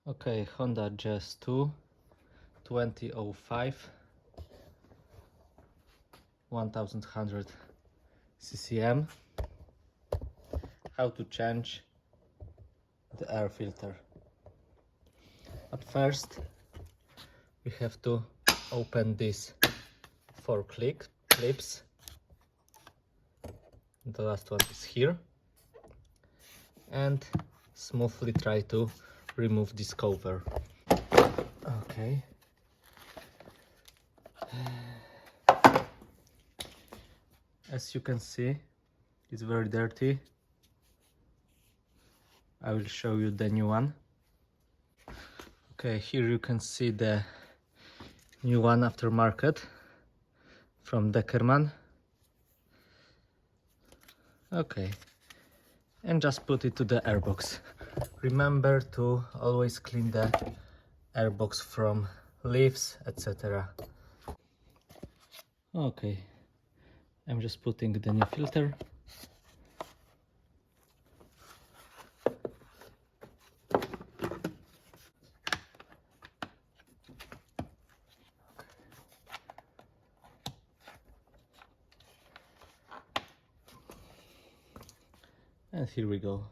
Okay, Honda Jazz 2 2005 1100 CCM. How to change the air filter. At first we have to open these 4 clips. The last one is here, and smoothly try to remove this cover. Okay. As you can see, it's very dirty. I will show you the new one. Okay, here you can see the new one aftermarket from Deckerman. Okay, and just put it to the airbox. Remember to always clean the airbox from leaves, etc. Okay, I'm just putting the new filter. And here we go.